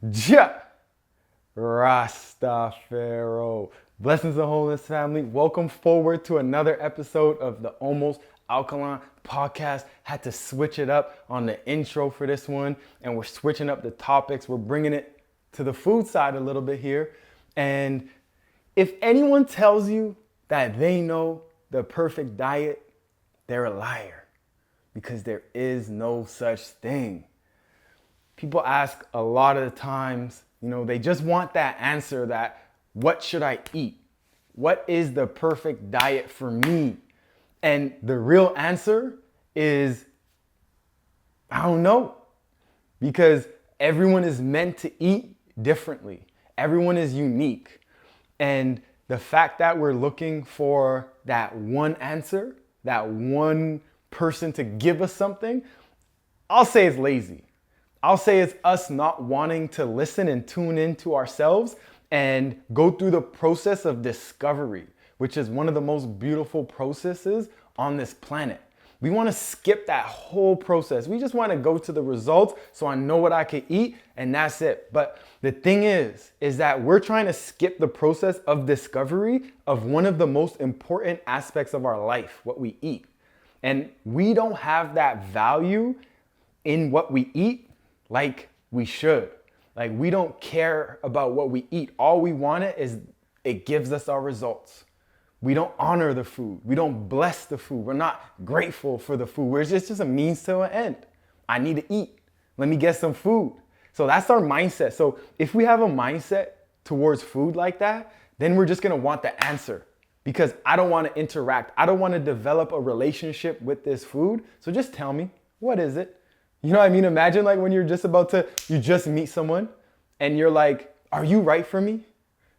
Ja Rastafaro. Blessings and wholeness, family. Welcome forward to another episode of the Almost Alkaline podcast. Had to switch it up on the intro for this one, and we're switching up the topics. We're bringing it to the food side a little bit here. And if anyone tells you that they know the perfect diet, they're a liar, because there is no such thing. People ask a lot of the times, they just want that answer that, what should I eat? What is the perfect diet for me? And the real answer is, I don't know. Because everyone is meant to eat differently. Everyone is unique. And the fact that we're looking for that one answer, that one person to give us something, I'll say it's lazy. I'll say it's us not wanting to listen and tune into ourselves and go through the process of discovery, which is one of the most beautiful processes on this planet. We want to skip that whole process. We just want to go to the results so I know what I can eat and that's it. But the thing is that we're trying to skip the process of discovery of one of the most important aspects of our life, what we eat. And we don't have that value in what we eat like we should. Like, we don't care about what we eat. All we want is it gives us our results. We don't honor the food. We don't bless the food. We're not grateful for the food. It's just a means to an end. I need to eat. Let me get some food. So that's our mindset. So if we have a mindset towards food like that, then we're just gonna want the answer, because I don't want to interact. I don't want to develop a relationship with this food. So just tell me, what is it? You know what I mean? Imagine like when you just meet someone and you're like, are you right for me?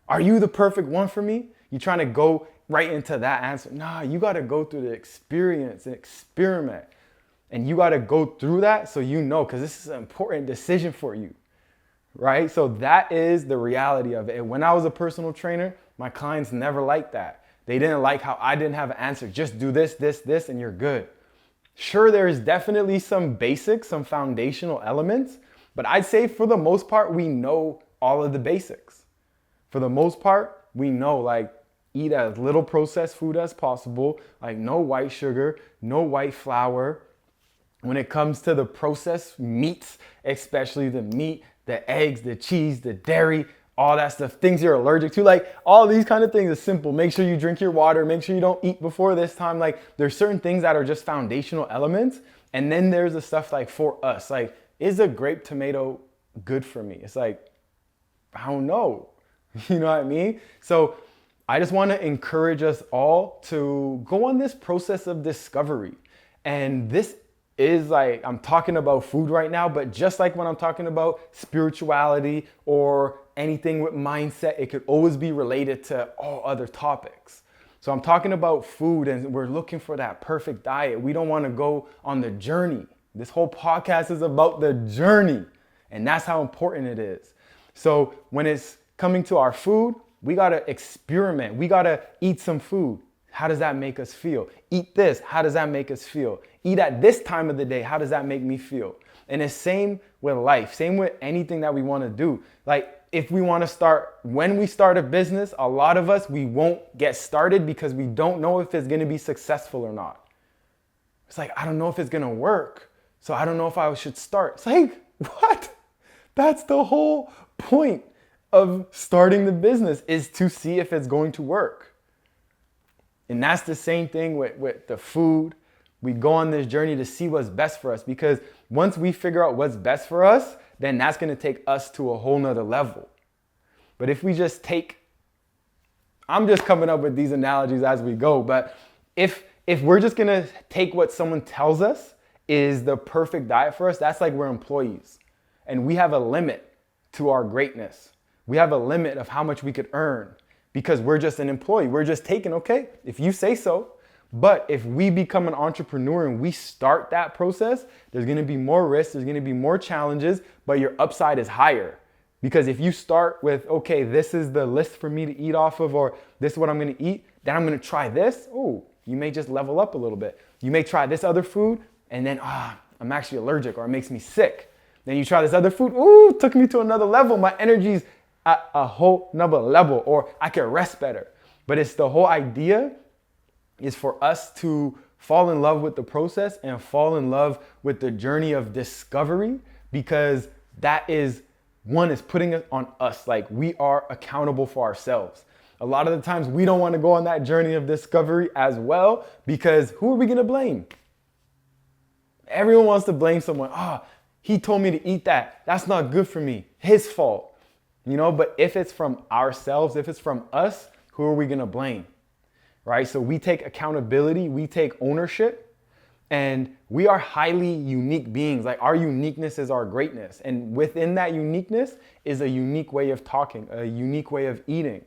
Are you the perfect one for me? You're trying to go right into that answer. Nah, you got to go through the experience and experiment. And you got to go through that so you know, because this is an important decision for you, right? So that is the reality of it. And when I was a personal trainer, my clients never liked that. They didn't like how I didn't have an answer. Just do this, and you're good. Sure, there is definitely some basics, some foundational elements, but I'd say for the most part, we know all of the basics. For the most part, we know, like, eat as little processed food as possible, like no white sugar, no white flour. When it comes to the processed meats, especially the meat, the eggs, the cheese, the dairy, all that stuff, things you're allergic to, like all these kind of things is simple. Make sure you drink your water. Make sure you don't eat before this time. Like, there's certain things that are just foundational elements. And then there's the stuff like for us, like, is a grape tomato good for me? It's like, I don't know. You know what I mean? So I just want to encourage us all to go on this process of discovery. And this is like, I'm talking about food right now, but just like when I'm talking about spirituality or anything with mindset, it could always be related to all other topics. So I'm talking about food, and we're looking for that perfect diet. We don't want to go on the journey. This whole podcast is about the journey, and that's how important it is. So when it's coming to our food, we got to experiment. We got to eat some food. How does that make us feel? Eat this. How does that make us feel? Eat at this time of the day. How does that make me feel? And it's same with life, same with anything that we want to do. Like, if we want to start, when we start a business, a lot of us, we won't get started because we don't know if it's going to be successful or not. It's like, I don't know if it's going to work, so I don't know if I should start. It's like, what? That's the whole point of starting the business, is to see if it's going to work. And that's the same thing with the food. We go on this journey to see what's best for us, because once we figure out what's best for us, then that's going to take us to a whole nother level. But if we just I'm just coming up with these analogies as we go, but if we're just going to take what someone tells us is the perfect diet for us, that's like we're employees. And we have a limit to our greatness. We have a limit of how much we could earn, because we're just an employee. We're just taking, okay, if you say so. But if we become an entrepreneur and we start that process, there's going to be more risks, there's going to be more challenges, but your upside is higher. Because if you start with, okay, this is the list for me to eat off of, or this is what I'm going to eat, then I'm going to try this. Oh, you may just level up a little bit. You may try this other food, and then, I'm actually allergic, or it makes me sick. Then you try this other food. Ooh, took me to another level. My energy's at a whole nother level, or I can rest better. But it's the whole idea is for us to fall in love with the process and fall in love with the journey of discovery, because that is is putting it on us. Like, we are accountable for ourselves. A lot of the times we don't want to go on that journey of discovery as well, because who are we going to blame? Everyone wants to blame someone. He told me to eat that. That's not good for me. His fault. But if it's from ourselves, if it's from us, who are we going to blame? Right? So we take accountability, we take ownership, and we are highly unique beings. Like, our uniqueness is our greatness. And within that uniqueness is a unique way of talking, a unique way of eating,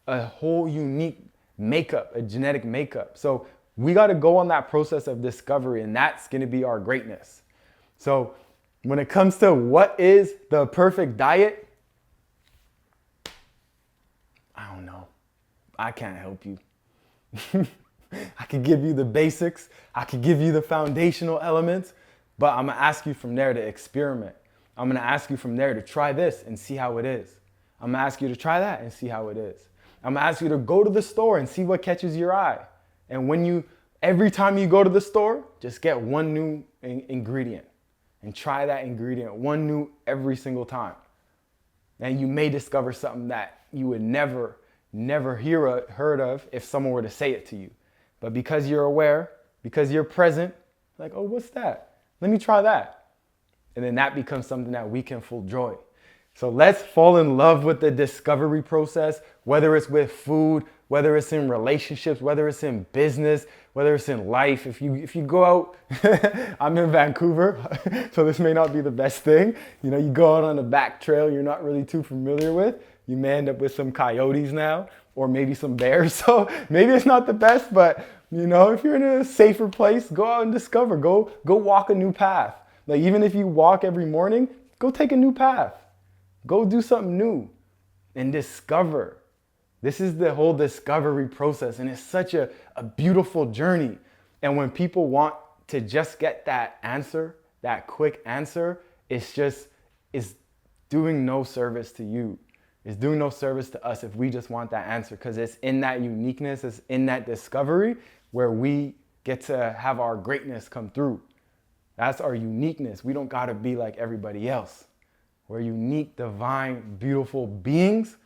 a whole unique makeup, a genetic makeup. So we got to go on that process of discovery, and that's going to be our greatness. So when it comes to what is the perfect diet, I don't know. I can't help you. I could give you the basics. I could give you the foundational elements, but I'm going to ask you from there to experiment. I'm going to ask you from there to try this and see how it is. I'm going to ask you to try that and see how it is. I'm going to ask you to go to the store and see what catches your eye. And every time you go to the store, just get one new ingredient and try that ingredient, one new every single time. And you may discover something that you would never heard of if someone were to say it to you. But because you're aware, because you're present, like, oh, what's that? Let me try that. And then that becomes something that we can full joy. So let's fall in love with the discovery process, whether it's with food, whether it's in relationships, whether it's in business, whether it's in life. If you go out, I'm in Vancouver, so this may not be the best thing. You go out on a back trail you're not really too familiar with. You may end up with some coyotes now, or maybe some bears. So maybe it's not the best, but if you're in a safer place, go out and discover. Go walk a new path. Like, even if you walk every morning, go take a new path. Go do something new and discover. This is the whole discovery process, and it's such a beautiful journey. And when people want to just get that answer, that quick answer, it's doing no service to you. It's doing no service to us if we just want that answer, because it's in that uniqueness, it's in that discovery where we get to have our greatness come through. That's our uniqueness. We don't got to be like everybody else. We're unique, divine, beautiful beings,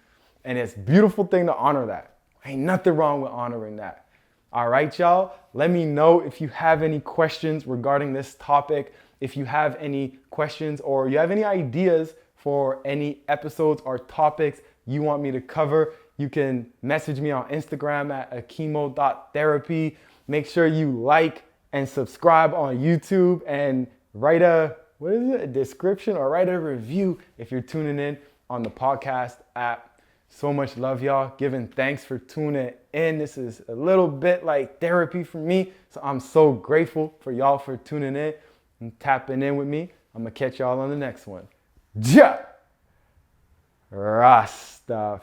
and it's a beautiful thing to honor that. Ain't nothing wrong with honoring that. All right, y'all. Let me know if you have any questions regarding this topic. If you have any questions or you have any ideas for any episodes or topics you want me to cover, you can message me on Instagram at akemo.therapy. Make sure you like and subscribe on YouTube, and write a description or write a review if you're tuning in on the podcast app. So much love, y'all. Giving thanks for tuning in. This is a little bit like therapy for me, so I'm so grateful for y'all for tuning in and tapping in with me. I'm going to catch y'all on the next one. Ja! Rastafaro.